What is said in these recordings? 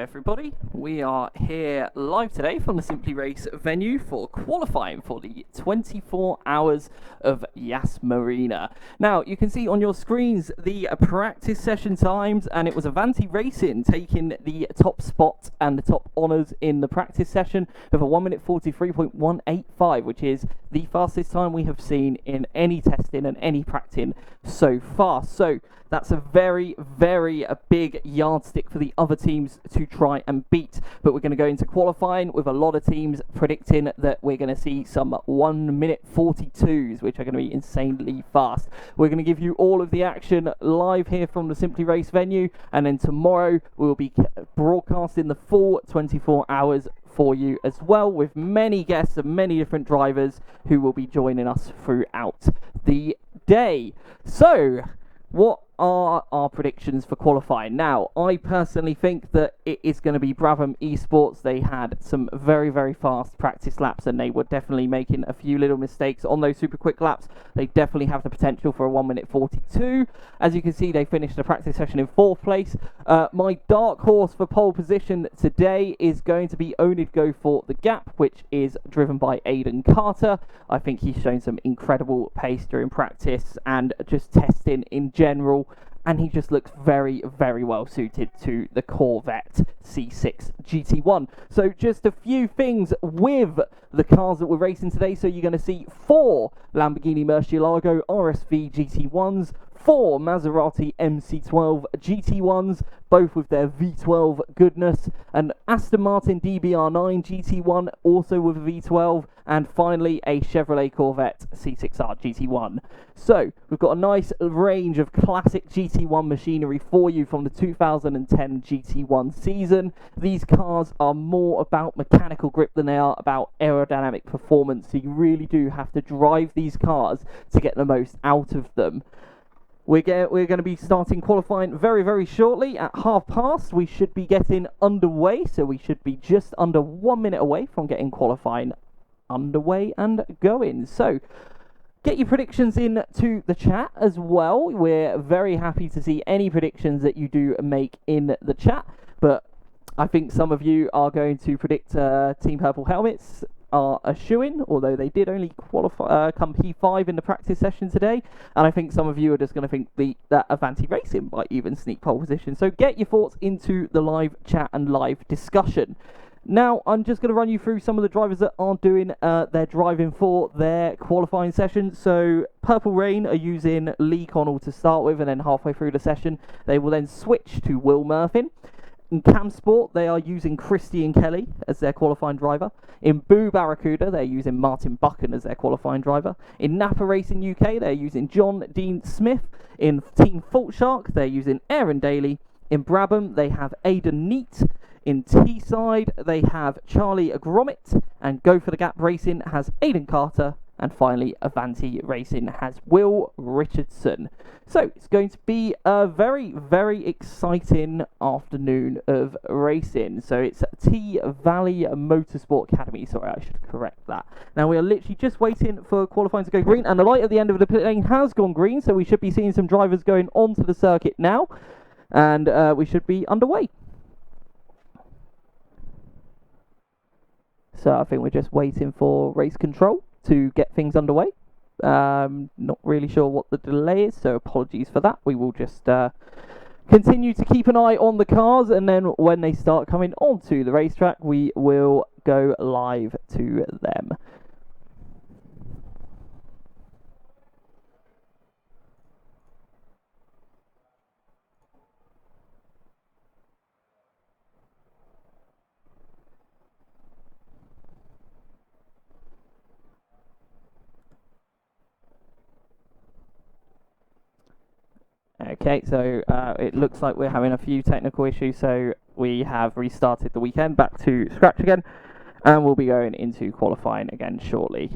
everybody, we are here live today from the Simply Race venue for qualifying for the 24 hours of Yas Marina. Now you can see on your screens the practice session times, and it was Avanti Racing taking the top spot and the top honours in the practice session with a 1 minute 43.185, which is the fastest time we have seen in any testing and any practicing so far. So that's a very big yardstick for the other teams to try and beat. But we're going to go into qualifying with a lot of teams predicting that we're going to see some 1 minute 42s, which are going to be insanely fast. We're going to give you all of the action live here from the Simply Race venue, and then tomorrow we will be broadcasting the full 24 hours for you as well, with many guests and many different drivers who will be joining us throughout the day. So what are our predictions for qualifying? Now, I personally think that it is going to be Brabham Esports. They had some very fast practice laps, and they were definitely making a few little mistakes on those super quick laps. They definitely have the potential for a 1 minute 42. As you can see, they finished the practice session in 4th place. My dark horse for pole position today is going to be Onid Go for the Gap, which is driven by Aidan Carter. I think he's shown some incredible pace during practice and just testing in general, and he just looks very well suited to the Corvette C6 GT1. So just a few things with the cars that we're racing today. So you're going to see 4 Lamborghini Murcielago RSV GT1s, 4 Maserati MC12 GT1s, both with their V12 goodness, an Aston Martin DBR9 GT1 also with a V12, and finally a Chevrolet Corvette C6R GT1. So we've got a nice range of classic GT1 machinery for you from the 2010 GT1 season. These cars are more about mechanical grip than they are about aerodynamic performance, so you really do have to drive these cars to get the most out of them. We're going to be starting qualifying very shortly at past. We should be getting underway, so we should be just under 1 minute away from getting qualifying underway and going. So get your predictions in to the chat as well. We're very happy to see any predictions that you do make in the chat, but I think some of you are going to predict Team Purple Helmets are a shoo-in, although they did only qualify come P5 in the practice session today, and I think some of you are just going to think that Avanti Racing might even sneak pole position. So get your thoughts into the live chat and live discussion. Now I'm just going to run you through some of the drivers that are doing their driving for their qualifying session. So Purple Rain are using Lee Connell to start with, and then halfway through the session they will then switch to Will Murphin. In Cam Sport, they are using Christian Kelly as their qualifying driver. In Boo Barracuda, they're using Martin Buchan as their qualifying driver. In Napa Racing UK, they're using John Dean Smith. In Team Fault Shark, they're using Aaron Daly. In Brabham, they have Aidan Neat. In Teesside, they have Charlie Gromit. And Go for the Gap Racing has Aidan Carter. And finally, Avanti Racing has Will Richardson. So it's going to be a very exciting afternoon of racing. So it's T Valley Motorsport Academy. Sorry, I should correct that. Now we are literally just waiting for qualifying to go green, and the light at the end of the pit lane has gone green. So we should be seeing some drivers going onto the circuit now, and we should be underway. So I think we're just waiting for race control to get things underway. Not really sure what the delay is, so apologies for that. We will just continue to keep an eye on the cars, and then when they start coming onto the racetrack, we will go live to them. Okay, so it looks like we're having a few technical issues, so we have restarted the weekend back to scratch again, and we'll be going into qualifying again shortly.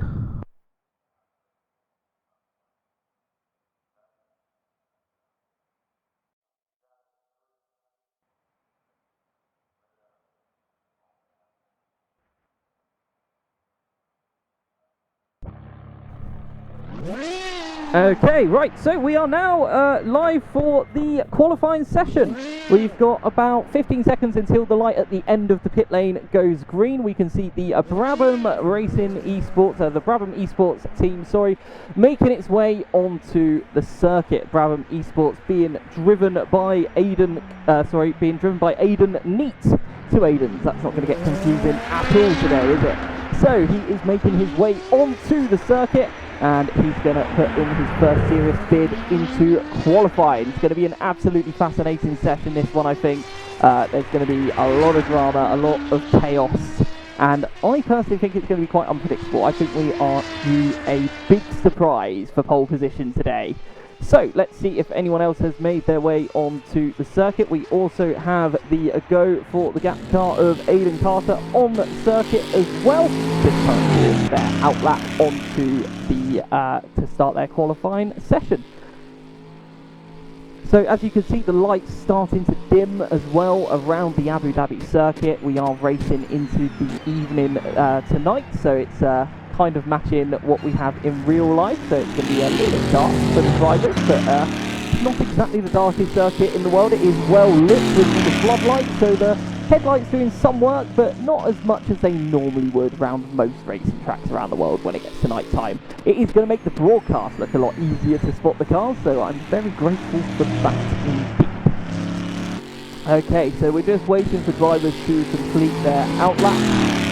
Okay, right, so we are now live for the qualifying session. We've got about 15 seconds until the light at the end of the pit lane goes green. We can see the Brabham Racing Esports, the Brabham Esports team, making its way onto the circuit. Brabham Esports being driven by Aiden Neat. Two Aidens, that's not going to get confusing at all today, is it? So he is making his way onto the circuit, and he's going to put in his first serious bid into qualifying. It's going to be an absolutely fascinating session, this one, I think. There's going to be a lot of drama, a lot of chaos, and I personally think it's going to be quite unpredictable. I think we are due a big surprise for pole position today. So let's see if anyone else has made their way onto the circuit. We also have the go for the gap car of Aiden Carter on the circuit as well. Just currently their outlap onto the to start their qualifying session. So as you can see, the lights starting to dim as well around the Abu Dhabi circuit. We are racing into the evening tonight, so it's kind of matching what we have in real life, so it's going to be a little bit dark for the drivers, but not exactly the darkest circuit in the world. It is well lit with the floodlights, so the headlights doing some work, but not as much as they normally would around most racing tracks around the world when it gets to night time. It is going to make the broadcast look a lot easier to spot the cars, so I'm very grateful for that indeed. Okay, so we're just waiting for drivers to complete their outlap,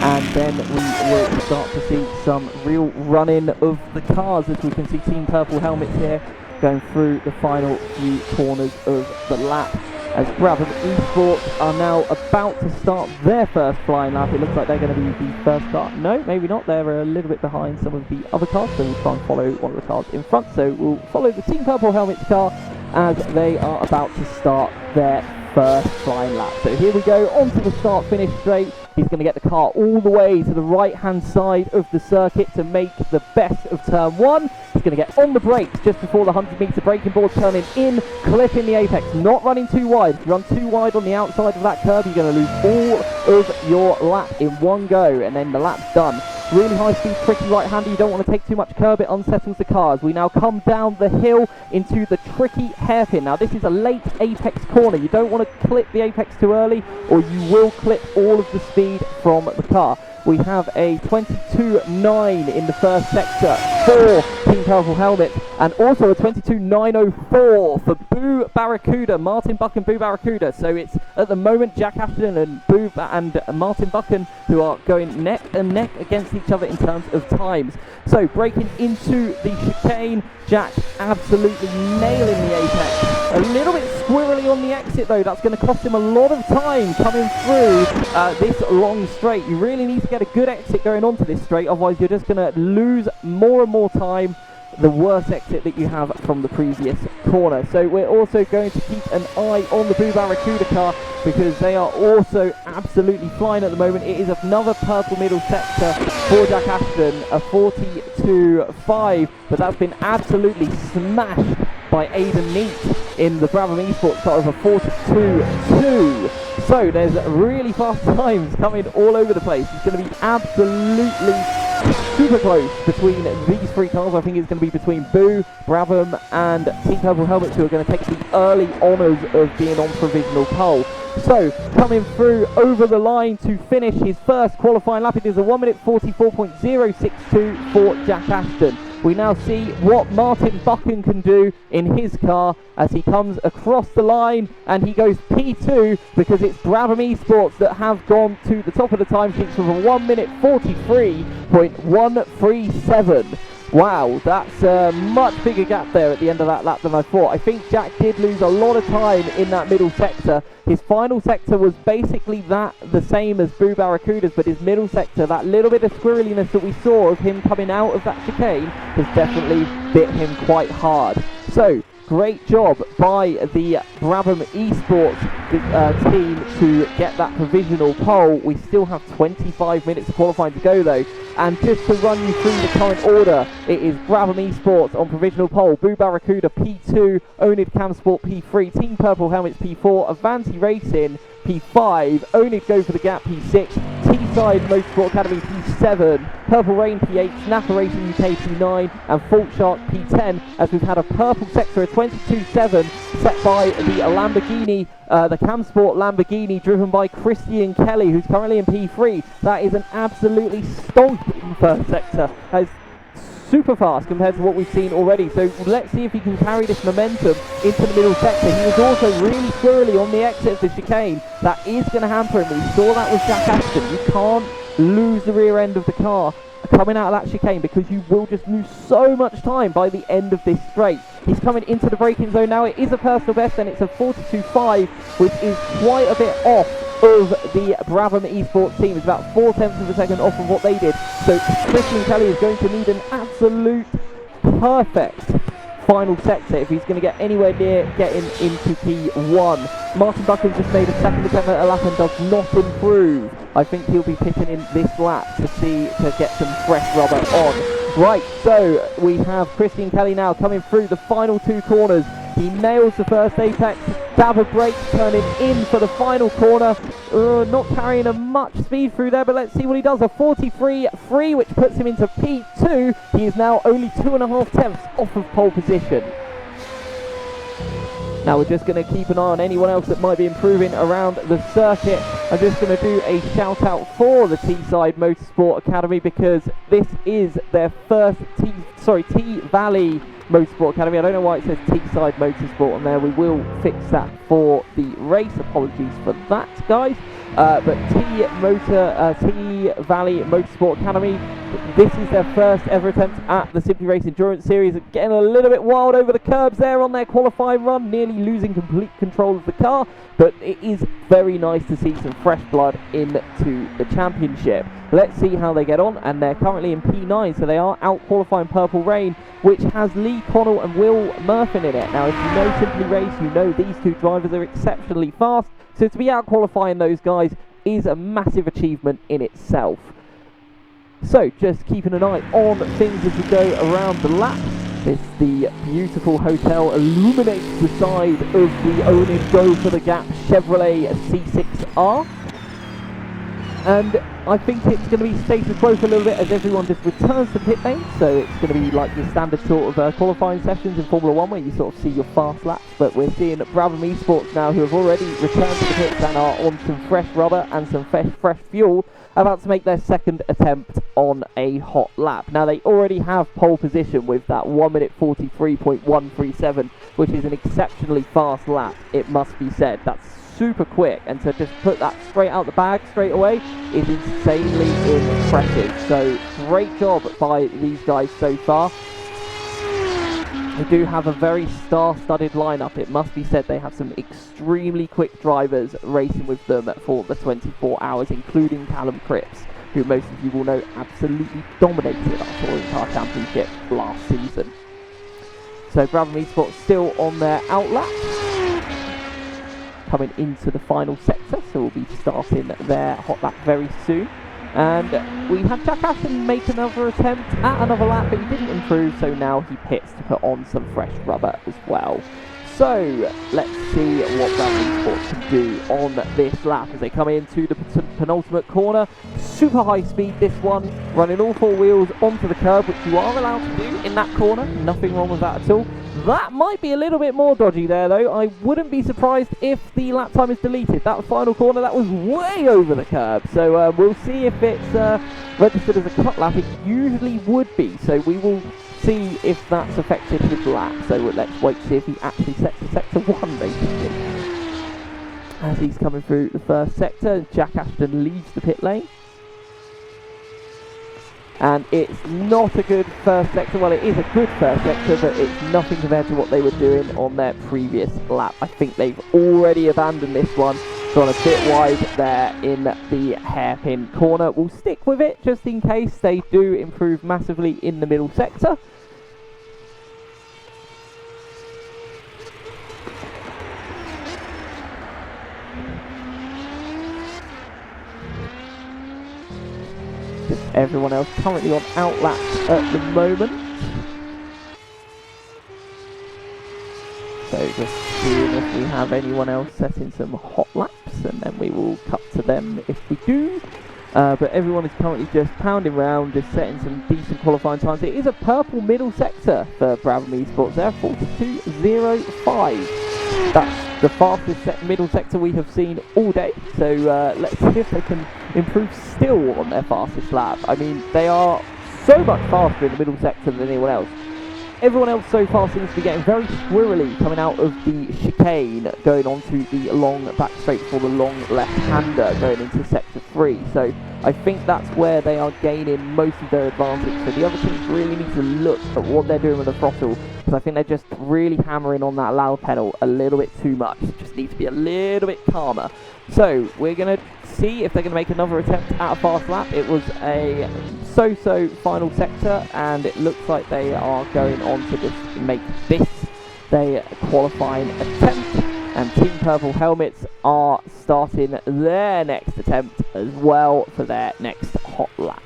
and then we will start to see some real running of the cars, as we can see Team Purple Helmets here going through the final few corners of the lap, as Brabham Esports are now about to start their first flying lap. It looks like they're going to be the first car. No, maybe not. They're a little bit behind some of the other cars, so we'll try and follow one of the cars in front. So we'll follow the Team Purple Helmets car as they are about to start their first flying lap. So here we go, onto the start finish straight. He's going to get the car all the way to the right hand side of the circuit to make the best of turn one. He's going to get on the brakes just before the 100-meter braking board, turning in, clipping the apex, not running too wide. If you run too wide on the outside of that curb, you're going to lose all of your lap in one go, and then the lap's done. Really high speed, tricky right-hander. You don't want to take too much curb, it unsettles the cars. We now come down the hill into the tricky hairpin. Now this is a late apex corner. You don't want to clip the apex too early, or you will clip all of the speed from the car. We have a 22.9 in the first sector for Team Purple Helmets, and also a 22.904 for Boo Barracuda, Martin Buck and Boo Barracuda. So it's at the moment Jack Ashton and Martin Buchan who are going neck and neck against each other in terms of times. So breaking into the chicane, Jack absolutely nailing the apex. A little bit squirrely on the exit though. That's going to cost him a lot of time coming through this long straight. You really need to get a good exit going onto this straight, otherwise you're just going to lose more and more time the worse exit that you have from the previous corner. So we're also going to keep an eye on the Boo Barracuda car, because they are also absolutely flying at the moment. It is another purple middle sector for Jack Ashton, a 42.5, but that's been absolutely smashed by Aiden Neat in the Brabham Esports car of a 42.2. So there's really fast times coming all over the place. It's going to be absolutely super close between these three cars. I think it's going to be between Boo, Brabham and Team Purple Helmets, who are going to take the early honours of being on provisional pole. So coming through over the line to finish his first qualifying lap, it is a 1 minute 44.062 for Jack Ashton. We now see what Martin Buchan can do in his car as he comes across the line, and he goes P2 because it's Brabham Esports that have gone to the top of the timesheets with a 1 minute 43.137. Wow, that's a much bigger gap there at the end of that lap than I thought. I think Jack did lose a lot of time in that middle sector. His final sector was basically the same as Boo Barracuda's, but his middle sector, that little bit of squirreliness that we saw of him coming out of that chicane, has definitely bit him quite hard. So, great job by the Brabham Esports team to get that provisional pole. We still have 25 minutes of qualifying to go though. And just to run you through the current order, it is Brabham Esports on provisional pole, Boo Barracuda P2, Onid Camsport P3, Team Purple Helmets P4, Avanti Racing P5, only to go for the gap, P6, T-Side Motorsport Academy, P7, Purple Rain, P8, Snapper Racing UK, P9, and Fault Shark, P10, as we've had a purple sector, a 22.7, set by the Lamborghini, the Camsport Lamborghini, driven by Christian Kelly, who's currently in P3. That is an absolutely stomping first sector. That is super fast compared to what we've seen already, so let's see if he can carry this momentum into the middle sector. He was also really squirrely on the exit of the chicane. That is going to hamper him. We saw that with Jack Ashton. You can't lose the rear end of the car coming out of that chicane, because you will just lose so much time by the end of this straight. He's coming into the braking zone now. It is a personal best, and it's a 42.5, which is quite a bit off of the Brabham Esports team. It's about 0.4 of a second off of what they did. So Christian Kelly is going to need an absolute perfect final sector if he's going to get anywhere near getting into P1. Martin Buchan's just made a second attempt at a lap and does not improve. I think he'll be pitting in this lap to get some fresh rubber on. Right, so we have Christian Kelly now coming through the final two corners. He nails the first apex, dab of brakes, turning in for the final corner. Not carrying a much speed through there, but let's see what he does. A 43.3, which puts him into P2. He is now only 2.5 tenths off of pole position. Now we're just going to keep an eye on anyone else that might be improving around the circuit. I'm just going to do a shout out for the T-Side Motorsport Academy, because this is their first T-Valley Motorsport Academy. I don't know why it says T-Side Motorsport on there. We will fix that for the race. Apologies for that, guys. But T-Valley Motorsport Academy, this is their first ever attempt at the Simply Race Endurance Series. Getting a little bit wild over the curbs there on their qualifying run, nearly losing complete control of the car, but it is very nice to see some fresh blood into the championship. Let's see how they get on, and they're currently in P9, so they are out qualifying Purple Rain, which has Lee Connell and Will Murphin in it. Now, if you know Simply Race, you know these two drivers are exceptionally fast, so to be out qualifying those guys is a massive achievement in itself. So, just keeping an eye on things as we go around the lap. The beautiful hotel illuminates the side of the Onin Go for the Gap Chevrolet C6R. And I think it's going to be status quo for a little bit as everyone just returns to pit lane. So it's going to be like your standard sort of qualifying sessions in Formula 1 where you sort of see your fast laps. But we're seeing Brabham Esports now, who have already returned to the pits and are on some fresh rubber and some fresh fuel, about to make their second attempt on a hot lap. Now they already have pole position with that 1 minute 43.137, which is an exceptionally fast lap, it must be said. That's super quick, and to just put that straight out the bag straight away is insanely impressive. So great job by these guys so far. They do have a very star-studded lineup, it must be said. They have some extremely quick drivers racing with them for the 24 hours, including Callum Cripps, who most of you will know absolutely dominated our Touring Car Championship last season. So Brabham Esports still on their outlap, coming into the final sector, so we'll be starting their hot lap very soon. And we had Jack Ashton make another attempt at another lap, but he didn't improve, so now he pits to put on some fresh rubber as well. So let's see what Brabham Esports can do on this lap as they come into the penultimate corner. Super high speed this one, running all four wheels onto the curb, which you are allowed to do in that corner. Nothing wrong with that at all. That might be a little bit more dodgy there though. I wouldn't be surprised if the lap time is deleted. That final corner, that was way over the curb. So we'll see if it's registered as a cut lap. It usually would be. So we will see if that's affected his lap. So let's wait to see if he actually sets to sector 1 basically. As he's coming through the first sector, Jack Ashton leaves the pit lane. And it's not a good first sector. Well, it is a good first sector, but it's nothing compared to what they were doing on their previous lap. I think they've already abandoned this one. Gone a bit wide there in the hairpin corner. We'll stick with it just in case they do improve massively in the middle sector. Everyone else currently on outlap at the moment. So just seeing if we have anyone else setting some hot laps, and then we will cut to them if we do. But everyone is currently just pounding around, just setting some decent qualifying times. It is a purple middle sector for Brabham Esports there, 42.05. That's the fastest middle sector we have seen all day. So let's see if they can improve still on their fastest lap. I mean, they are so much faster in the middle sector than anyone else. Everyone else so far seems to be getting very squirrely coming out of the chicane, going onto the long back straight for the long left-hander going into sector 3. So I think that's where they are gaining most of their advantage. So the other teams really need to look at what they're doing with the throttle, because I think they're just really hammering on that loud pedal a little bit too much. Just need to be a little bit calmer. So we're going to see if they're going to make another attempt at a fast lap. It was a so-so final sector, and it looks like they are going on to just make this their qualifying attempt. And Team Purple Helmets are starting their next attempt as well for their next hot lap.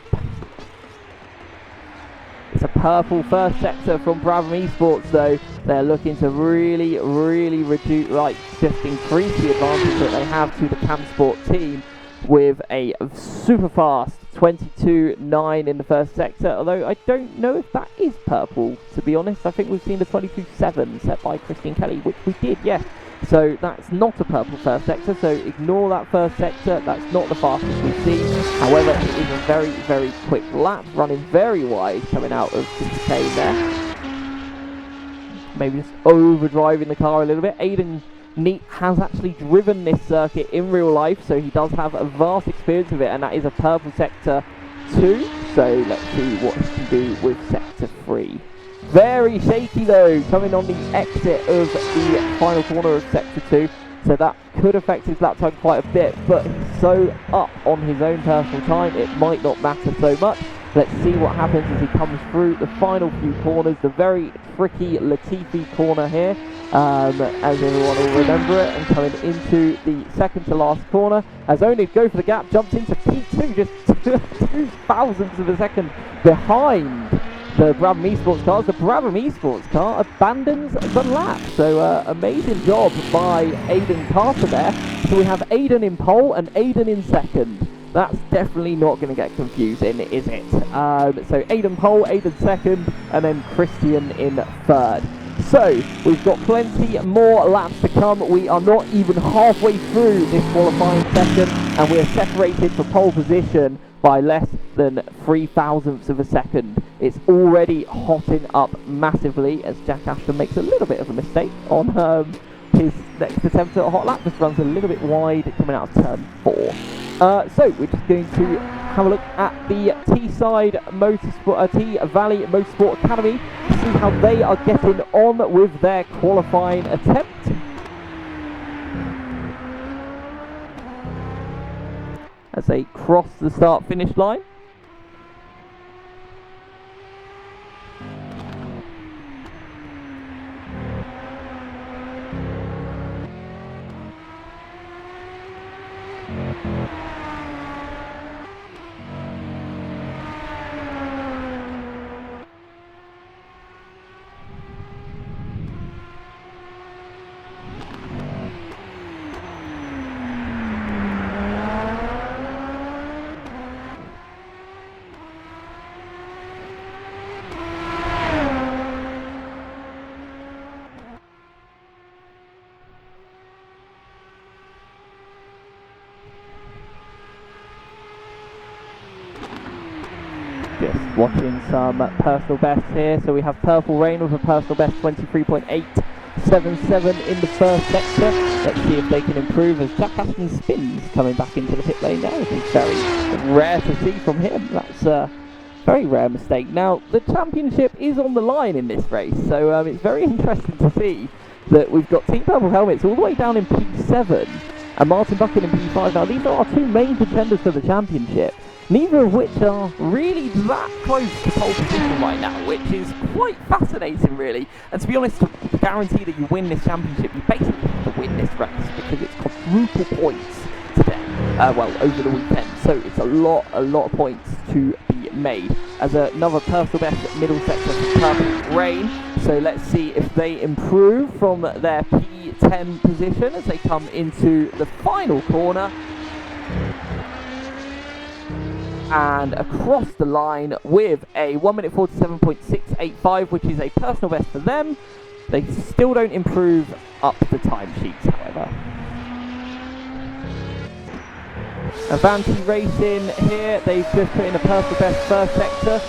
It's a purple first sector from Brabham Esports though. They're looking to really reduce, just increase the advantage that they have to the Camsport team with a super fast 22.9 in the first sector, although I don't know if that is purple, to be honest. I think we've seen the 22.7 set by Christian Kelly, which we did, yes. So that's not a purple first sector, so ignore that first sector. That's not the fastest we've seen. However, it is a very quick lap, running very wide coming out of the chicane there. Maybe just overdriving the car a little bit. Aiden Neat has actually driven this circuit in real life, so he does have a vast experience of it, and that is a purple sector 2. So let's see what he can do with sector 3. Very shaky though, coming on the exit of the final corner of sector 2, so that could affect his lap time quite a bit, but he's so up on his own personal time, it might not matter so much. Let's see what happens as he comes through the final few corners, the very tricky Latifi corner here, as everyone will remember it, and coming into the second to last corner, as Onid go for the gap, jumps into P2, just 2 thousandths of a second behind the Brabham Esports cars. The Brabham Esports car abandons the lap. So amazing job by Aiden Carter there. So we have Aiden in pole and Aiden in second. That's definitely not going to get confusing, is it? So Aiden pole, Aiden second, and then Christian in third. So we've got plenty more laps to come. We are not even halfway through this qualifying session, and we're separated for pole position by less than 0.003 of a second. It's already hotting up massively as Jack Ashton makes a little bit of a mistake on his next attempt at a hot lap. Just runs a little bit wide coming out of turn 4. So we're just going to have a look at the T-Side Motorsport, T Valley Motorsport Academy to see how they are getting on with their qualifying attempt. As they cross the start-finish line. Just watching some personal bests here. So we have Purple Rain with a personal best 23.877 in the first sector. Let's see if they can improve as Jack Ashton spins coming back into the pit lane now. It's very rare to see from him. That's a very rare mistake. Now, the championship is on the line in this race, so it's very interesting to see that we've got Team Purple Helmets all the way down in P7 and Martin Buchan in P5. Now, these are our two main contenders for the championship, neither of which are really that close to pole position right now, which is quite fascinating, really. And to be honest, to guarantee that you win this championship, you basically have to win this race because it's quadruple points today, over the weekend. So it's a lot of points to be made. As another personal best middle sector for Purple Rain, So let's see if they improve from their P10 position as they come into the final corner. And across the line with a 1 minute 47.685, which is a personal best for them. They still don't improve up the timesheets, however. Avanti Racing here, they've just put in a personal best first sector.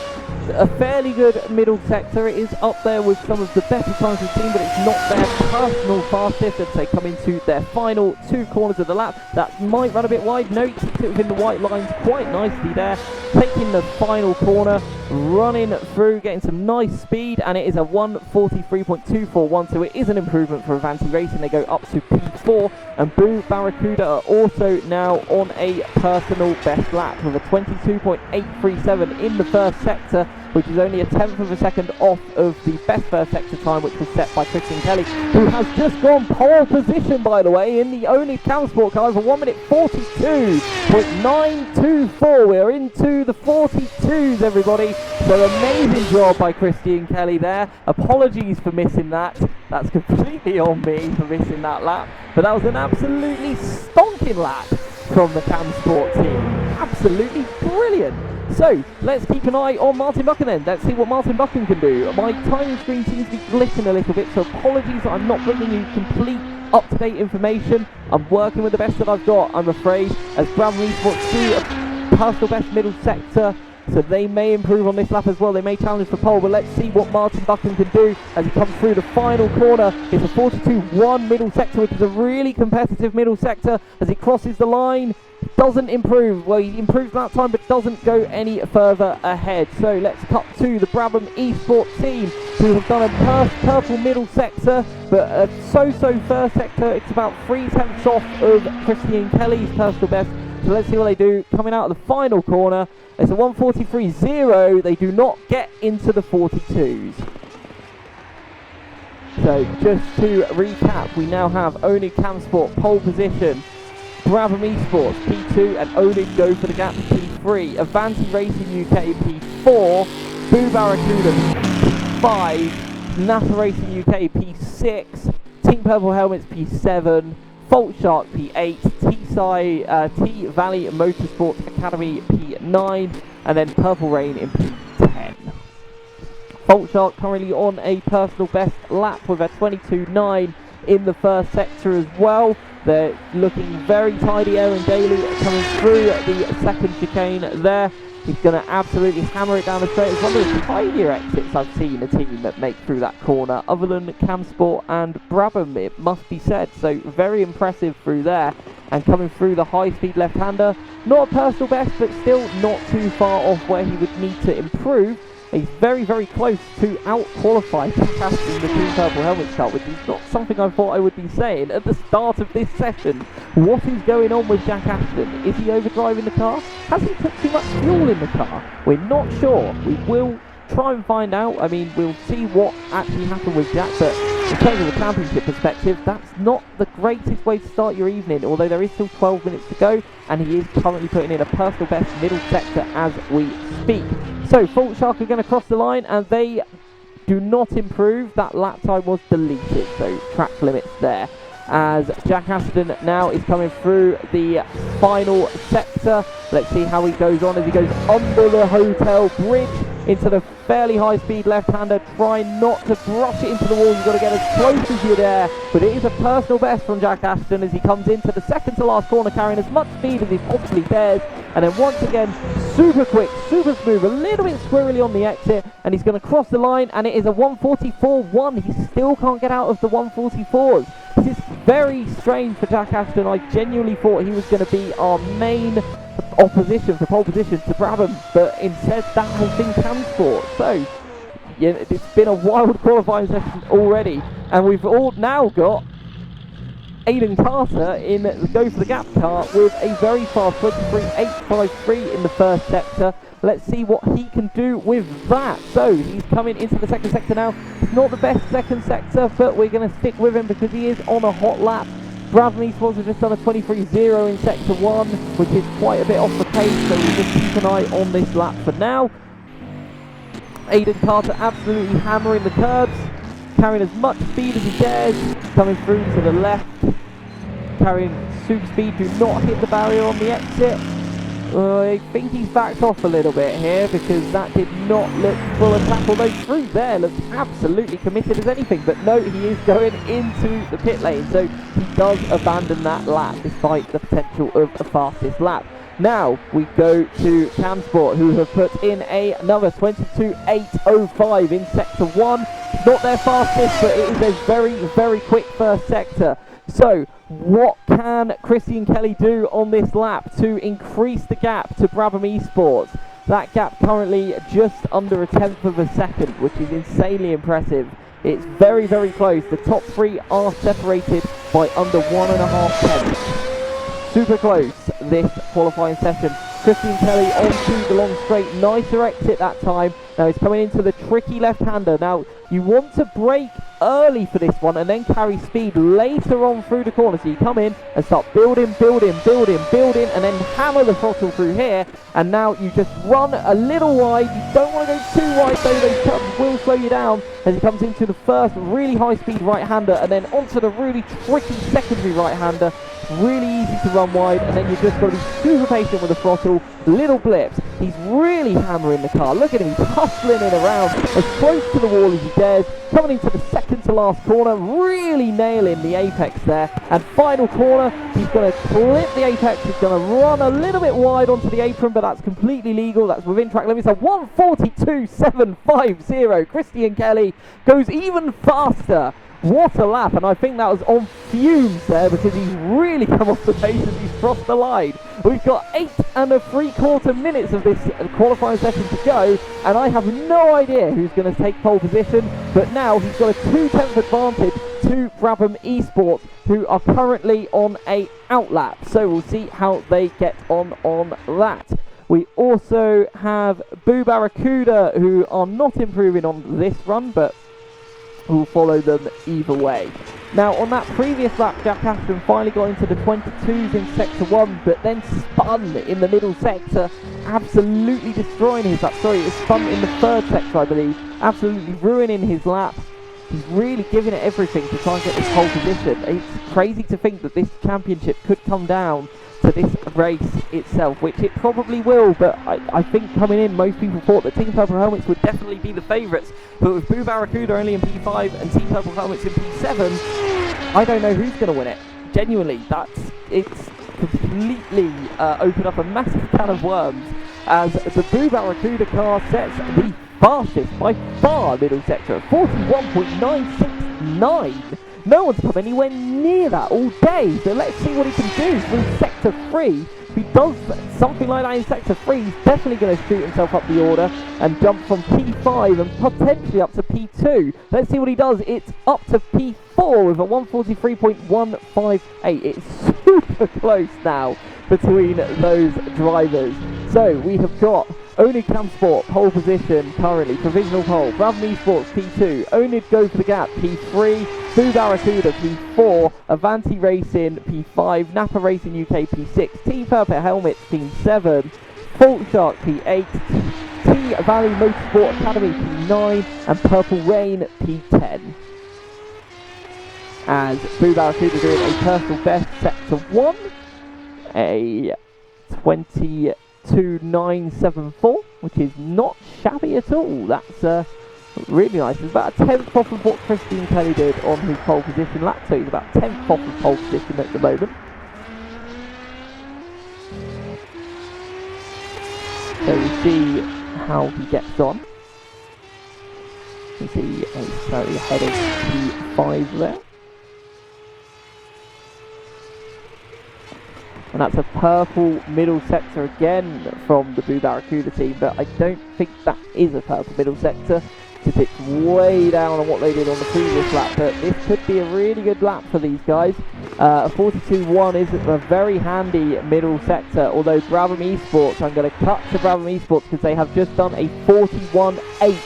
A fairly good middle sector. It is up there with some of the better times we've seen, but it's not their personal fastest as they come into their final 2 corners of the lap. That might run a bit wide. No, keeps it within the white lines quite nicely there. Taking the final corner, running through, getting some nice speed, and it is a 1:43.241, so it is an improvement for Avanti Racing. They go up to P4, and Boo Barracuda are also now on a personal best lap with a 22.837 in the first sector, which is only a 10th of a second off of the best first sector time, which was set by Christian Kelly, who has just gone pole position, by the way, in the only Cam Sport car for 1 minute 42.924. We're into the 42s, everybody. So amazing job by Christian Kelly there. Apologies for missing that. That's completely on me for missing that lap. But that was an absolutely stonking lap from the Cam Sport team. Absolutely brilliant. So, let's keep an eye on Martin Buchan then. Let's see what Martin Buchan can do. My timing screen seems to be glitching a little bit, so apologies that I'm not bringing you complete up-to-date information. I'm working with the best that I've got, I'm afraid, as Brabham Esports do a personal best middle sector, so they may improve on this lap as well. They may challenge for pole, but let's see what Martin Buchan can do as he comes through the final corner. It's a 42.1 middle sector, which is a really competitive middle sector. As he crosses the line, doesn't improve. Well, he improves that time, but doesn't go any further ahead. So let's cut to the Brabham Esports team, who have done a purple middle sector, but a so-so first sector. It's about 3/10 off of Christian Kelly's personal best. So let's see what they do coming out of the final corner. It's a 1:43.0. They do not get into the 42s. So just to recap, we now have Onid Cam Sport pole position, Brabham Esports P2, and Onid go for the gap to P3. Avanti Racing UK P4, Boo Barracuda P5, NASA Racing UK P6, Team Purple Helmets P7, Fault Shark P8, T Valley Motorsports Academy P9, and then Purple Rain in P10. Fault Shark currently on a personal best lap with a 22.9 in the first sector as well. They're looking very tidy. Aaron Daly coming through the second chicane there. He's going to absolutely hammer it down the straight. It's one of the tinier exits I've seen a team that make through that corner, other than Cam Sport and Brabham, it must be said. So very impressive through there. And coming through the high-speed left-hander, not a personal best, but still not too far off where he would need to improve. He's very, very close to out-qualify Jack Ashton, the Team Purple Helmets car, which is not something I thought I would be saying at the start of this session. What is going on with Jack Ashton? Is he overdriving the car? Has he put too much fuel in the car? We're not sure. We will try and find out. I mean, we'll see what actually happened with Jack, but in terms of the championship perspective, that's not the greatest way to start your evening, although there is still 12 minutes to go, and he is currently putting in a personal best middle sector as we speak. So, Fault Shark are going to cross the line, and they do not improve. That lap time was deleted, so track limits there. As Jack Ashton now is coming through the final sector. Let's see how he goes on as he goes under the hotel bridge into the fairly high-speed left-hander, trying not to brush it into the wall. You've got to get as close as you dare, but it is a personal best from Jack Ashton as he comes into the second to last corner, carrying as much speed as he possibly dares, and then once again, super quick, super smooth, a little bit squirrely on the exit, and he's going to cross the line, and it is a 1:44.1. He still can't get out of the 1:44s. This is very strange for Jack Ashton. I genuinely thought he was going to be our main opposition for pole position to Brabham, but instead that has been Cam Sport. So yeah, it's been a wild qualifying session already, and we've all now got Aidan Carter in the Go for the Gap car with a very fast 23.853 in the first sector. Let's see what he can do with that. So he's coming into the second sector now. It's not the best second sector, but we're going to stick with him because he is on a hot lap. Brabham Esports have just done a 23.0 in sector 1, which is quite a bit off the pace, so we'll just keep an eye on this lap for now. Aidan Carter absolutely hammering the curbs. carrying as much speed as he dares, coming through to the left, carrying super speed, do not hit the barrier on the exit. I think he's backed off a little bit here because that did not look full attack, although through there looks absolutely committed as anything, but no, he is going into the pit lane, so he does abandon that lap despite the potential of a fastest lap. Now we go to Camsport, who have put in another 22.805 in sector 1. Not their fastest, but it is a very, very quick first sector. So what can Christian Kelly do on this lap to increase the gap to Brabham Esports? That gap currently just under 1/10 of a second, which is insanely impressive. It's very, very close. The top 3 are separated by under 1.5 tenths. Super close this qualifying session. Christian Kelly onto the long straight, nicer exit that time. Now he's coming into the tricky left-hander. Now you want to brake early for this one and then carry speed later on through the corner. So you come in and start building, and then hammer the throttle through here. And now you just run a little wide. You don't want to go too wide though, those cuts will slow you down as he comes into the first really high-speed right-hander and then onto the really tricky secondary right-hander. Really easy to run wide, and then you've just got to be super patient with the throttle. Little blips. He's really hammering the car. Look at him, he's hustling it around as close to the wall as he dares. Coming into the second to last corner, really nailing the apex there. And final corner, he's going to clip the apex. He's going to run a little bit wide onto the apron, but that's completely legal. That's within track limits. So 1:42.750. Christian Kelly goes even faster. What a lap, and I think that was on fumes there because he's really come off the pace as he's crossed the line. We've got 8 3/4 minutes of this qualifying session to go, and I have no idea who's going to take pole position, but now he's got a 2/10 advantage to Brabham Esports, who are currently on a outlap, so we'll see how they get on that. We also have Boo Barracuda, who are not improving on this run, but will follow them either way. Now on that previous lap, Jack Ashton finally got into the 22s in sector 1, but then spun in the middle sector, absolutely destroying his lap. Sorry, it spun in the 3rd sector, I believe, absolutely ruining his lap. He's really giving it everything to try and get this pole position. It's crazy to think that this championship could come down to this race itself, which it probably will, but I think coming in, most people thought that Team Purple Helmets would definitely be the favourites, but with Boo Barracuda only in P5 and Team Purple Helmets in P7, I don't know who's going to win it. Genuinely, it's completely opened up a massive can of worms, as the Boo Barracuda car sets the fastest by far middle sector at 41.969. No one's come anywhere near that all day, so let's see what he can do through sector 3. If he does something like that in sector 3, he's definitely going to shoot himself up the order and jump from P5 and potentially up to P2. Let's see what he does. It's up to P4 with a 143.158. It's super close now between those drivers. So we have got Onid Camsport, pole position currently, provisional pole. Brabham Esports P2, Onid go for the gap, P3, Boo Barracuda P4, Avanti Racing P5, Napa Racing UK P6, Team Purple Helmets P7, Fault Shark P8, T Valley Motorsport Academy P9, and Purple Rain P10. As Boo Barracuda doing a personal best sector 1, a 22.974, which is not shabby at all. That's really nice. It's about a 10th off of what Christian Kelly did on his pole position lap, so he's about 10th off of pole position at the moment. So we see how he gets on. You see he's slightly ahead of P5 there. And that's a purple middle sector again from the Boo Barracuda team, but I don't think that is a purple middle sector because it's way down on what they did on the previous lap, but this could be a really good lap for these guys. A 42.1 is a very handy middle sector, although Brabham Esports, I'm going to cut to Brabham Esports because they have just done a 41.8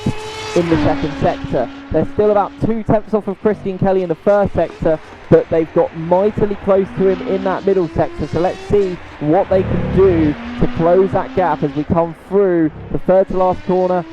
in the second sector. They're still about 2/10 off of Christian Kelly in the first sector, but they've got mightily close to him in that middle sector, so let's see what they can do to close that gap as we come through the 3rd to last corner.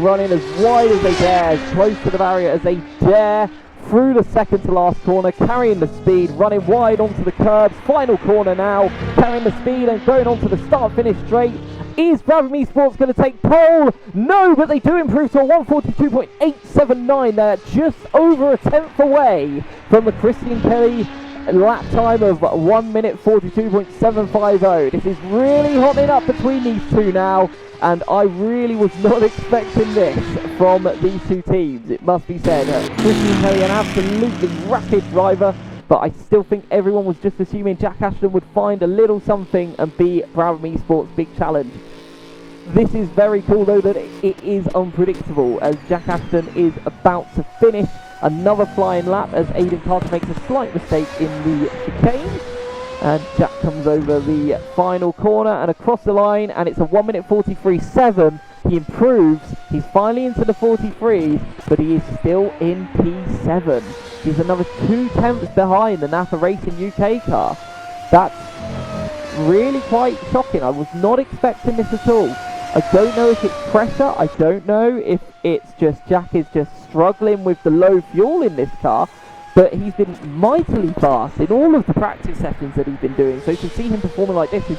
running as wide as they dare, as close to the barrier as they dare, through the second to last corner, carrying the speed, running wide onto the curbs. Final corner now, carrying the speed and going onto the start-finish straight. Is Brabham Esports going to take pole? No, but they do improve to a 142.879. They're just over a tenth away from the Christian Kelly lap time of 1 minute 42.750. This is really hotting up between these two now, and I really was not expecting this from these two teams, it must be said. Christian Kelly, an absolutely rapid driver, but I still think everyone was just assuming Jack Ashton would find a little something and beat Brabham Esports' big challenge. This is very cool though that it is unpredictable, as Jack Ashton is about to finish another flying lap as Aiden Carter makes a slight mistake in the chicane. And Jack comes over the final corner and across the line, and it's a 1 minute 43.7. He improves, he's finally into the 43s, but he is still in P7. He's another 2 tenths behind the Napa Racing UK car. That's really quite shocking. I was not expecting this at all. I don't know if it's pressure, I don't know if it's just Jack is just struggling with the low fuel in this car, but he's been mightily fast in all of the practice sessions that he's been doing, so to see him performing like this is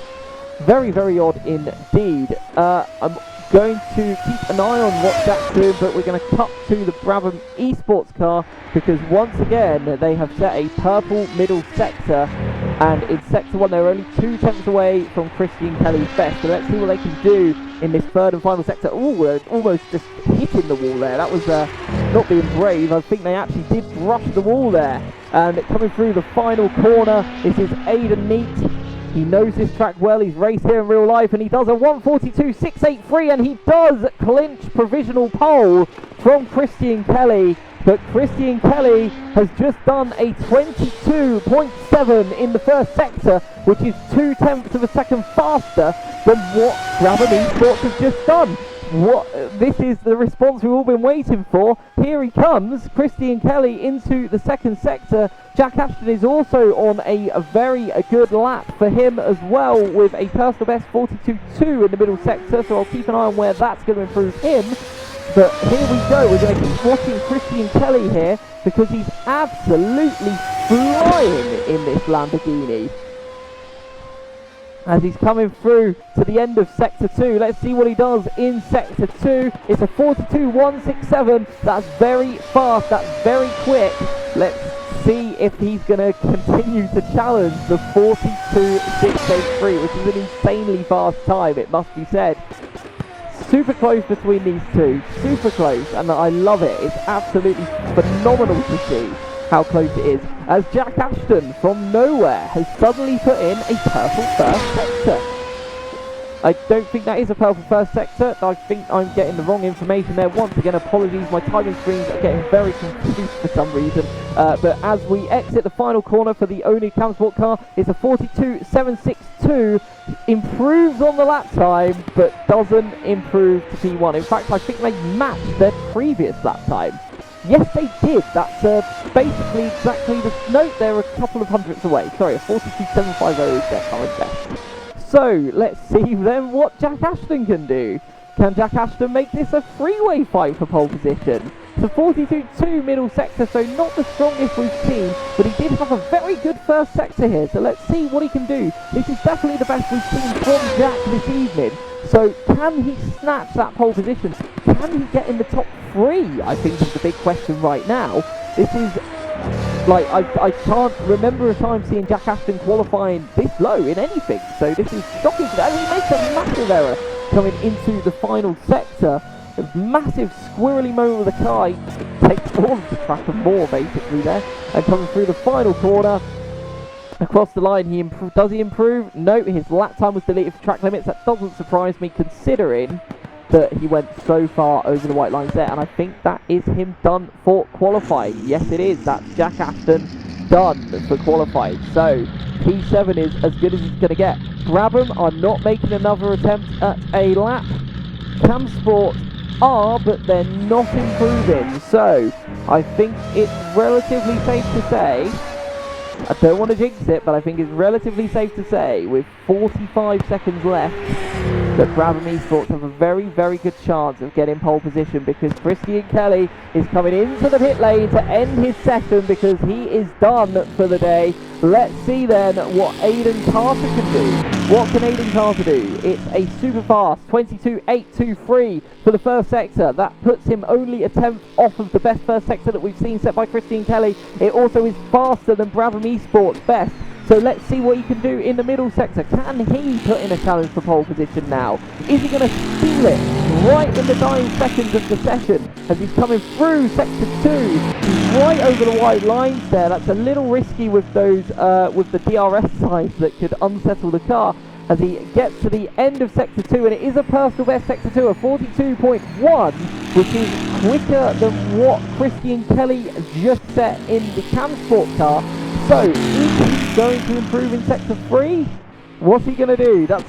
very, very odd indeed. I'm going to keep an eye on what Jack's doing, but we're going to cut to the Brabham Esports car, because once again they have set a purple middle sector, and in sector 1 they're only 2 tenths away from Christian Kelly's best, so let's see what they can do in this third and final sector. Oh, almost just hitting the wall there. That was not being brave. I think they actually did brush the wall there. And coming through the final corner, this is Aiden Neat. He knows this track well, he's raced here in real life, and he does a 142.683, and he does clinch provisional pole from Christian Kelly. But Christian Kelly has just done a 22.7 in the first sector, which is 2 tenths of a second faster than what Brabham Esports has just done. This is the response we've all been waiting for. Here he comes, Christian Kelly into the second sector. Jack Ashton is also on a very good lap for him as well, with a personal best 42.2 in the middle sector, so I'll keep an eye on where that's going to improve him. But here we go, we're going to keep watching Christian Kelly here, because he's absolutely flying in this Lamborghini. As he's coming through to the end of Sector 2. Let's see what he does in Sector 2. It's a 42.167. That's very fast, that's very quick. Let's see if he's going to continue to challenge the 42.683, which is an insanely fast time, it must be said. Super close between these two, super close, and I love it. It's absolutely phenomenal to see how close it is, as Jack Ashton from nowhere has suddenly put in a purple first sector. I don't think that is a purple first sector. I think I'm getting the wrong information there. Once again, apologies, my timing screens are getting very confused for some reason. But as we exit the final corner for the Onu Camsport car, it's a 42.762. Improves on the lap time, but doesn't improve to P1. In fact, I think they matched their previous lap time. Yes, they did. That's basically exactly the... No, they're a couple of hundredths away. Sorry, a 42.750 is their current best. So, let's see then what Jack Ashton can do. Can Jack Ashton make this a three-way fight for pole position? It's a 42.2 middle sector, so not the strongest we've seen, but he did have a very good first sector here, so let's see what he can do. This is definitely the best we've seen from Jack this evening. So can he snatch that pole position? Can he get in the top 3? I think is the big question right now. This is, like, I can't remember a time seeing Jack Ashton qualifying this low in anything. So this is shocking. And he makes a massive error coming into the final sector. A massive squirrely moment with the car. He takes all of the track and more basically there. And coming through the final corner. Across the line, does he improve? No, his lap time was deleted for track limits. That doesn't surprise me, considering that he went so far over the white lines there. And I think that is him done for qualifying. Yes, it is. That's Jack Ashton done for qualifying. So P7 is as good as he's going to get. Brabham are not making another attempt at a lap. Camsport are, but they're not improving. So I think it's relatively safe to say, I don't want to jinx it, but I think it's relatively safe to say, with 45 seconds left, that Brabham Esports have a very, very good chance of getting pole position, because Christian Kelly is coming into the pit lane to end his session because he is done for the day. Let's see then what Aidan Carter can do. What can Aidan Carter do? It's a super fast 22.823 for the first sector. That puts him only a tenth off of the best first sector that we've seen set by Christian Kelly. It also is faster than Brabham Esports' best. So let's see what he can do in the middle sector. Can he put in a challenge for pole position now? Is he going to steal it right in the dying seconds of the session as he's coming through sector 2? He's right over the white lines there. That's a little risky with those with the DRS signs that could unsettle the car as he gets to the end of sector 2, and it is a personal best sector 2 of 42.1, which is quicker than what Christian Kelly just set in the Cam Sport car. So, is he going to improve in sector 3? What's he going to do? That's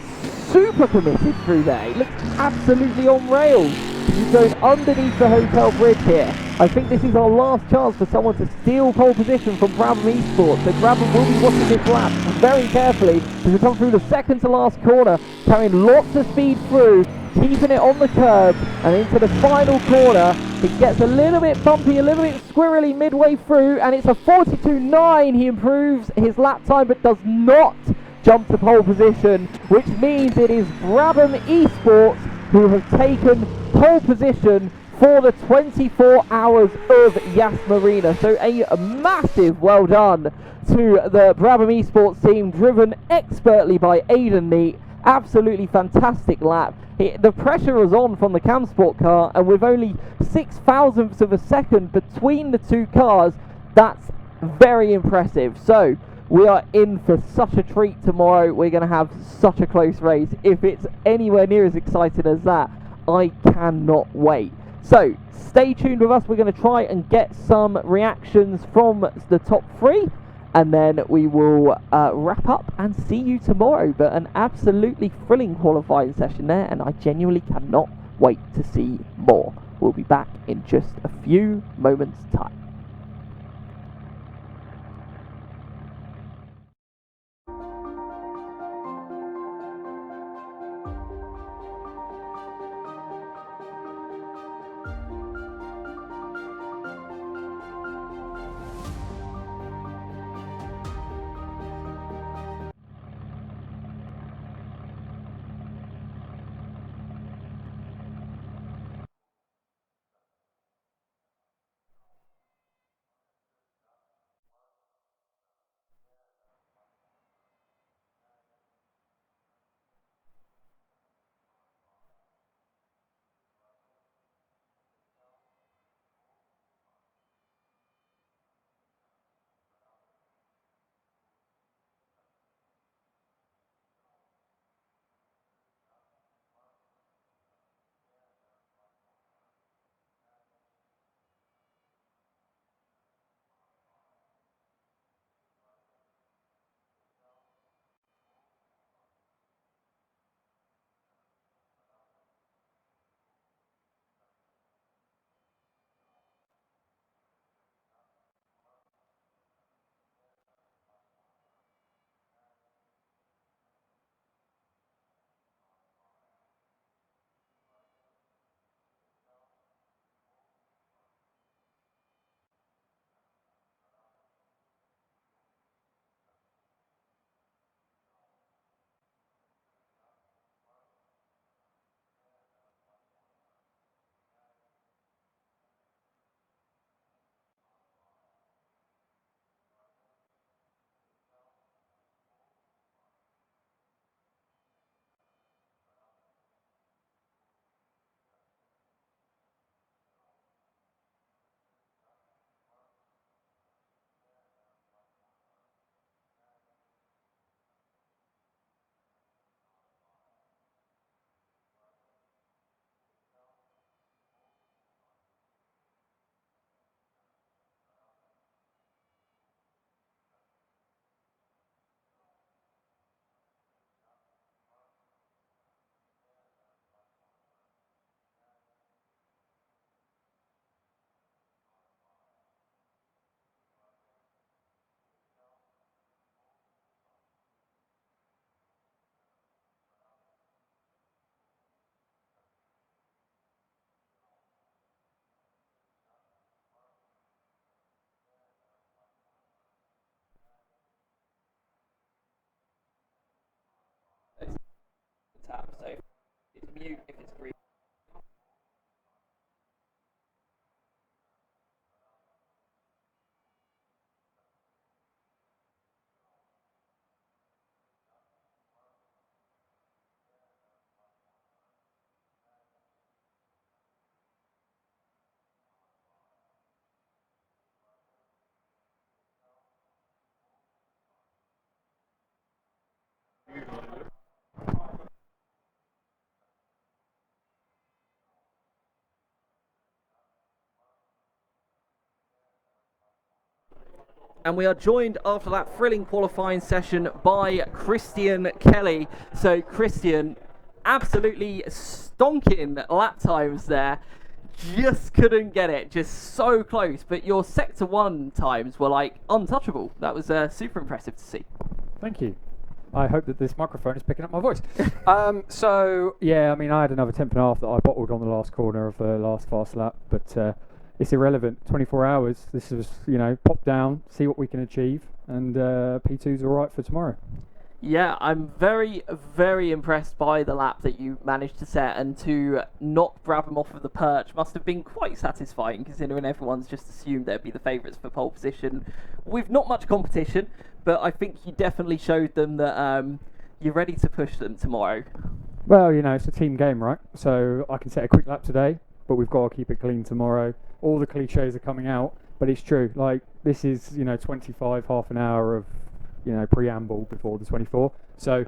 super committed through there. It looks absolutely on rails. He's going underneath the hotel bridge here. I think this is our last chance for someone to steal pole position from Brabham Esports. So Brabham will be watching this lap very carefully as we come through the second to last corner, carrying lots of speed through, keeping it on the curb, and into the final corner. It gets a little bit bumpy, a little bit squirrely midway through, and it's a 42.9. He improves his lap time but does not jump to pole position, which means it is Brabham Esports who have taken pole position for the 24 hours of Yas Marina. So a massive well done to the Brabham Esports team, driven expertly by Aidan Neat. Absolutely fantastic lap. The pressure was on from the Cam Sport car, and with only 6 thousandths of a second between the two cars, that's very impressive. So we are in for such a treat tomorrow. We're going to have such a close race. If it's anywhere near as exciting as that, I cannot wait. So stay tuned with us. We're going to try and get some reactions from the top 3, and then we will wrap up and see you tomorrow. But an absolutely thrilling qualifying session there, and I genuinely cannot wait to see more. We'll be back in just a few moments' time. mute if it's green. And we are joined after that thrilling qualifying session by Christian Kelly. So Christian, absolutely stonking lap times there. Just couldn't get it, just so close. But your sector 1 times were like untouchable. That was super impressive to see. Thank you. I hope that this microphone is picking up my voice. So, yeah, I mean, I had another 10th and a half that I bottled on the last corner of the last fast lap, but it's irrelevant. 24 hours, this was, pop down, see what we can achieve, and P2's all right for tomorrow. Yeah, I'm very, very impressed by the lap that you managed to set, and to not grab him off of the perch must have been quite satisfying, considering everyone's just assumed they'd be the favourites for pole position with not much competition, but I think you definitely showed them that you're ready to push them tomorrow. Well, it's a team game, right? So I can set a quick lap today, but we've got to keep it clean tomorrow. All the cliches are coming out, but it's true. Like, this is, 25, half an hour of, preamble before the 24. So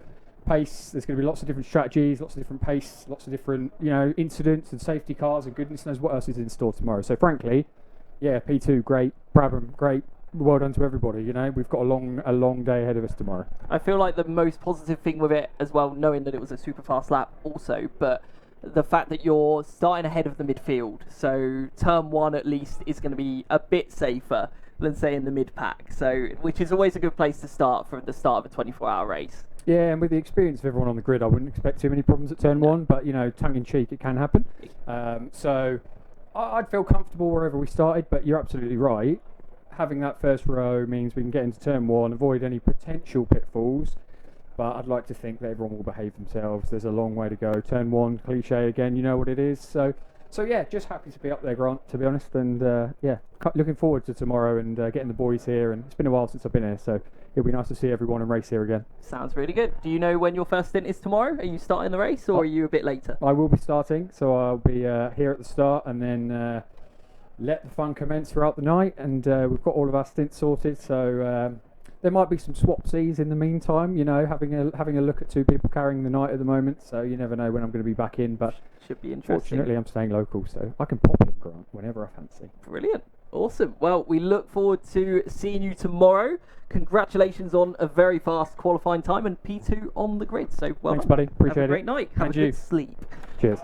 pace, there's going to be lots of different strategies, lots of different pace, lots of different, incidents and safety cars, and goodness knows what else is in store tomorrow. So frankly, yeah, P2, great. Brabham, great. Well done to everybody. We've got a long day ahead of us tomorrow. I feel like the most positive thing with it as well, knowing that it was a super fast lap also, but the fact that you're starting ahead of the midfield, so turn 1 at least is going to be a bit safer than say in the mid pack, so which is always a good place to start for the start of a 24-hour race. Yeah, and with the experience of everyone on the grid, I wouldn't expect too many problems at turn 1, but tongue in cheek, it can happen. So I'd feel comfortable wherever we started, but you're absolutely right. Having that first row means we can get into turn 1, avoid any potential pitfalls, but I'd like to think that everyone will behave themselves. There's a long way to go. Turn 1, cliche again, you know what it is. So yeah, just happy to be up there, Grant, to be honest, and looking forward to tomorrow and getting the boys here, and it's been a while since I've been here, so it'll be nice to see everyone and race here again. Sounds really good. Do you know when your first stint is tomorrow? Are you starting the race, or are you a bit later? I will be starting, so I'll be here at the start, and then let the fun commence throughout the night, and we've got all of our stints sorted, so there might be some swapsies in the meantime, having a look at 2 people carrying the night at the moment, so you never know when I'm going to be back in, but should be interesting. Fortunately, I'm staying local, so I can pop in, Grant, whenever I fancy. Brilliant. Awesome. Well, we look forward to seeing you tomorrow. Congratulations on a very fast qualifying time, and P2 on the grid, so well Thanks, done. buddy. Appreciate it. Have a great night. Have a good sleep. Cheers.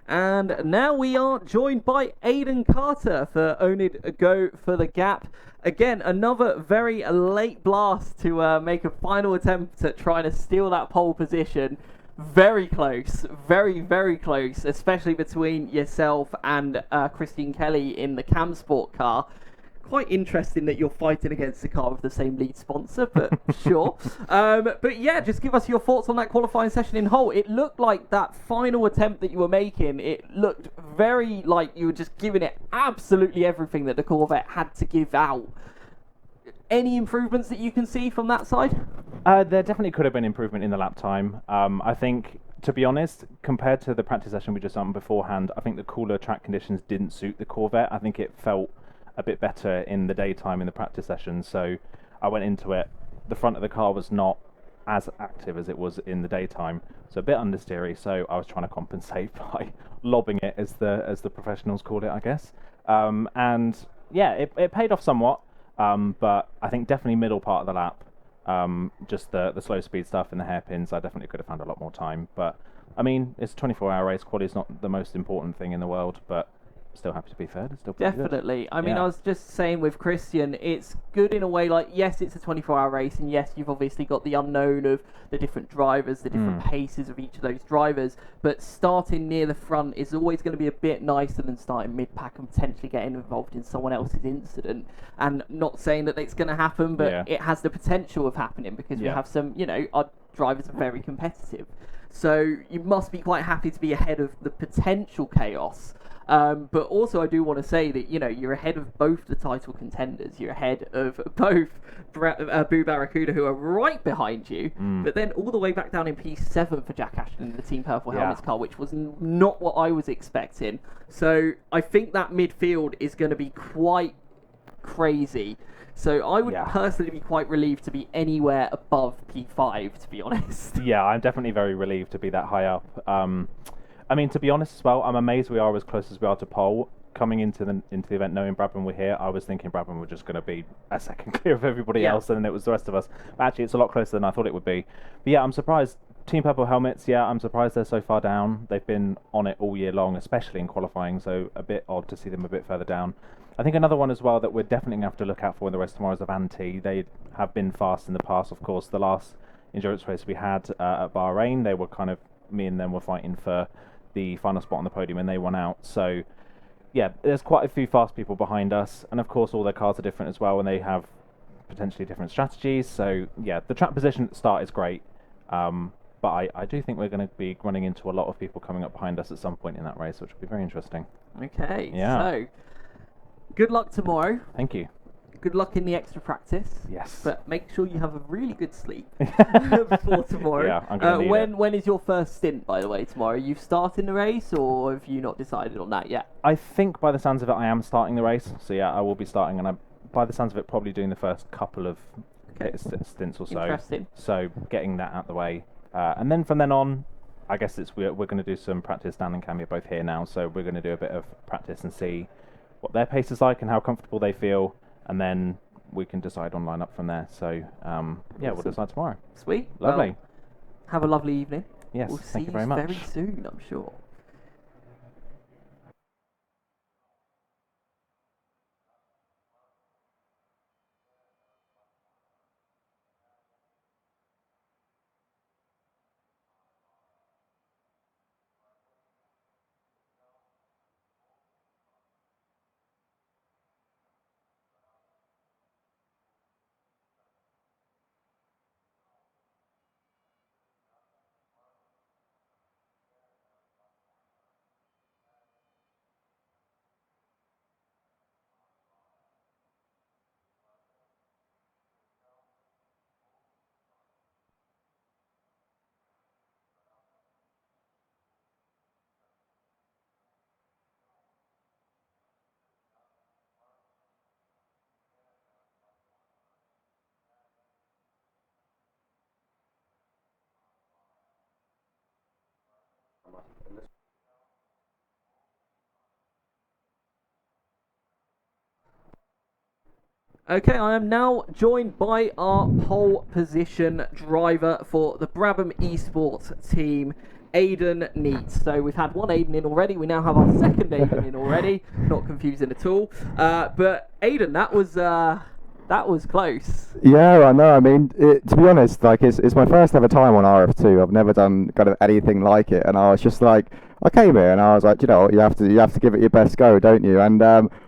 And now we are joined by Aidan Carter for Onid Go for the Gap. Again, another very late blast to make a final attempt at trying to steal that pole position. Very close, very, very close, especially between yourself and Christian Kelly in the Cam Sport car. Quite interesting that you're fighting against a car with the same lead sponsor, but sure. But yeah, just give us your thoughts on that qualifying session in Hull. It looked like that final attempt that you were making, it looked very like you were just giving it absolutely everything that the Corvette had to give out. Any improvements that you can see from that side? There definitely could have been improvement in the lap time. I think, to be honest, compared to the practice session we just done beforehand, I think the cooler track conditions didn't suit the Corvette. I think it felt a bit better in the daytime in the practice session, so I went into it. The front of the car was not as active as it was in the daytime, so a bit understeery, so I was trying to compensate by lobbing it, as the professionals call it, I guess. And yeah, it paid off somewhat, but I think definitely middle part of the lap, just the slow speed stuff and the hairpins, I definitely could have found a lot more time. But I mean, it's a 24-hour race. Quality is not the most important thing in the world, but still happy to be third. It's still pretty good. Definitely. I mean, Yeah. I was just saying with Christian, it's good in a way, like, yes, it's a 24-hour race, and yes, you've obviously got the unknown of the different drivers, the different paces of each of those drivers, but starting near the front is always going to be a bit nicer than starting mid-pack and potentially getting involved in someone else's incident. And not saying that it's going to happen, but it has the potential of happening, because we have some, our drivers are very competitive. So you must be quite happy to be ahead of the potential chaos. But also I do want to say that, you're ahead of both the title contenders. You're ahead of both Boo Barracuda, who are right behind you, but then all the way back down in P7 for Jack Ashton in the Team Purple Helmets car, which was not what I was expecting. So I think that midfield is going to be quite crazy. So I would personally be quite relieved to be anywhere above P5, to be honest. Yeah, I'm definitely very relieved to be that high up. I mean, to be honest as well, I'm amazed we are as close as we are to pole. Coming into the event, knowing Bradburn were here, I was thinking Bradburn were just going to be a second clear of everybody else, and then it was the rest of us. But actually, it's a lot closer than I thought it would be. But yeah, I'm surprised. Team Purple Helmets, I'm surprised they're so far down. They've been on it all year long, especially in qualifying, so a bit odd to see them a bit further down. I think another one as well that we're definitely going to have to look out for in the race tomorrow is Avanti. They have been fast in the past, of course. The last endurance race we had at Bahrain, they were kind of, me and them were fighting for the final spot on the podium, and they won out. So yeah, there's quite a few fast people behind us, and of course all their cars are different as well, and they have potentially different strategies. So yeah, the track position at the start is great, but I do think we're going to be running into a lot of people coming up behind us at some point in that race, which will be very interesting. Okay, Yeah. so good luck tomorrow. Thank you. Good luck in the extra practice. Yes. But make sure you have a really good sleep before tomorrow. Yeah, I'm going to need it. When is your first stint, by the way, tomorrow? Are you starting the race, or have you not decided on that yet? I think by the sounds of it, I am starting the race. So yeah, I will be starting, and by the sounds of it, probably doing the first couple of stints or so. Interesting. So getting that out of the way, and then from then on, I guess we're going to do some practice. Dan and Cami are both here now, so we're going to do a bit of practice and see what their pace is like and how comfortable they feel, and then we can decide on lineup from there. So we'll decide tomorrow. Sweet. Lovely. Well, have a lovely evening. Yes, We'll thank see you very much. very soon, I'm sure. Okay, I am now joined by our pole position driver for the Brabham Esports team, Aidan Neat. So we've had one Aidan in already, we now have our second Aidan in already, not confusing at all. But Aidan, that was close. Yeah, I know. I mean, to be honest, like it's my first ever time on RF2. I've never done kind of anything like it, and I was just like, I came here and I was like, you know, you have to give it your best go, don't you? And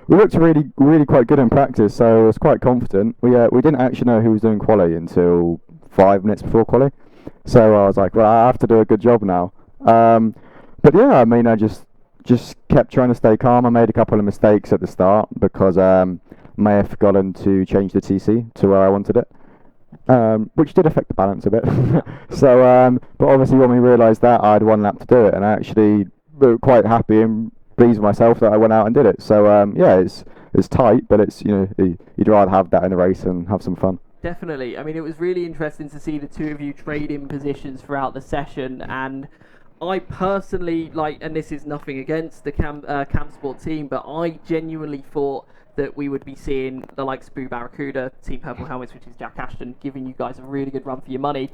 we looked really quite good in practice, so I was quite confident. We didn't actually know who was doing quali until 5 minutes before quali, so I was like, well, I have to do a good job now. But yeah, I mean, I just kept trying to stay calm. I made a couple of mistakes at the start because may have forgotten to change the TC to where I wanted it, which did affect the balance a bit. So, but obviously when we realised that, I had 1 lap to do it, and I actually quite happy and pleased with myself that I went out and did it. So yeah, it's tight, but it's, you know, you'd rather have that in a race and have some fun. Definitely. I mean, it was really interesting to see the two of you trade in positions throughout the session, and I personally, and this is nothing against the Cam Sport team, but I genuinely thought that we would be seeing the likes of Boo Barracuda, Team Purple Helmets, which is Jack Ashton, giving you guys a really good run for your money.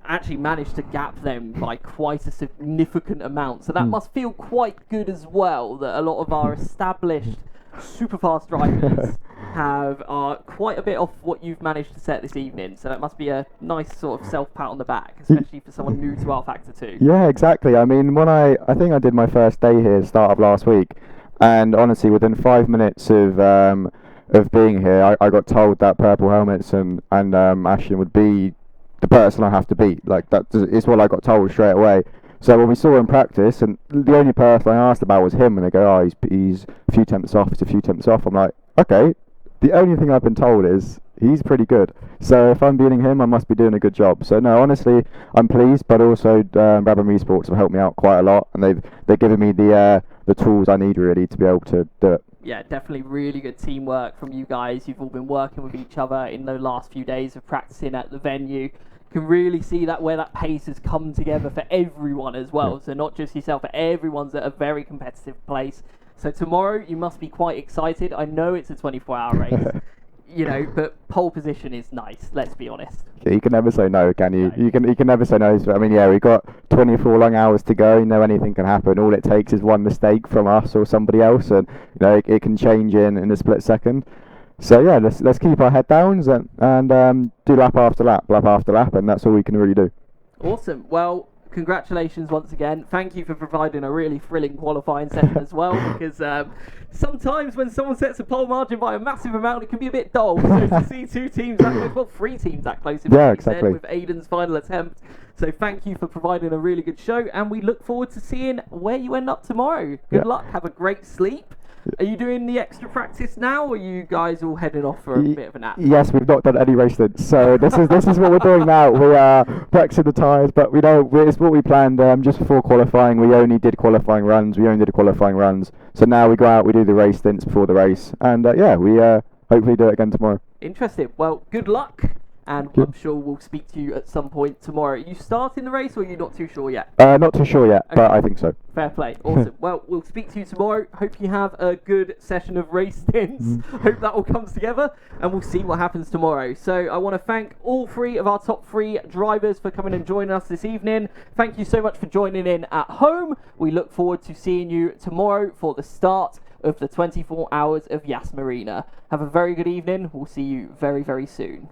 actually managed to gap them by quite a significant amount. So that must feel quite good as well, that a lot of our established super fast drivers are quite a bit off what you've managed to set this evening. So that must be a nice sort of self-pat on the back, especially for someone new to R Factor 2. Yeah, exactly. I mean, when I think I did my first day here, start of last week, and honestly, within 5 minutes of being here, I got told that Purple Helmets and Ashton would be the person I have to beat. Like, that is what I got told straight away. So when we saw him practice, and the only person I asked about was him, and they go, "Oh, he's a few tenths off. It's a few tenths off." I'm like, okay. The only thing I've been told is he's pretty good. So if I'm beating him, I must be doing a good job. So no, honestly, I'm pleased, but also Brabham Esports have helped me out quite a lot, and they've given me the tools I need really to be able to do it. Yeah, definitely really good teamwork from you guys. You've all been working with each other in the last few days of practicing at the venue. Can really see that where that pace has come together for everyone as well. Yeah. So not just yourself, but everyone's at a very competitive place. So tomorrow you must be quite excited. I know it's a 24-hour race, you know, but pole position is nice. Let's be honest. Yeah, you can never say no, can you? No. You can never say no. I mean, yeah, we've got 24 long hours to go. You know, anything can happen. All it takes is one mistake from us or somebody else, and you know it can change in a split second. So yeah, let's keep our head down and do lap after lap, and that's all we can really do. Awesome. Well, congratulations once again. Thank you for providing a really thrilling qualifying session as well, because sometimes when someone sets a pole margin by a massive amount, it can be a bit dull. So to see two teams that close, well, three teams that close, Yeah, exactly. with Aiden's final attempt. So thank you for providing a really good show, and we look forward to seeing where you end up tomorrow. Good luck. Have a great sleep. Are you doing the extra practice now, or are you guys all heading off for a bit of a nap? Yes, we've not done any race stints, so this is what we're doing now. We are practicing the tyres, but we know it's what we planned just before qualifying. We only did qualifying runs. So now we go out, we do the race stints before the race, and we hopefully do it again tomorrow. Interesting. Well, good luck, and I'm sure we'll speak to you at some point tomorrow. Are you starting the race, or are you not too sure yet? Not too sure yet, but Okay. I think so. Fair play. Awesome. Well, we'll speak to you tomorrow. Hope you have a good session of race stints. Hope that all comes together, and we'll see what happens tomorrow. So I want to thank all three of our top three drivers for coming and joining us this evening. Thank you so much for joining in at home. We look forward to seeing you tomorrow for the start of the 24 hours of Yas Marina. Have a very good evening. We'll see you very, very soon.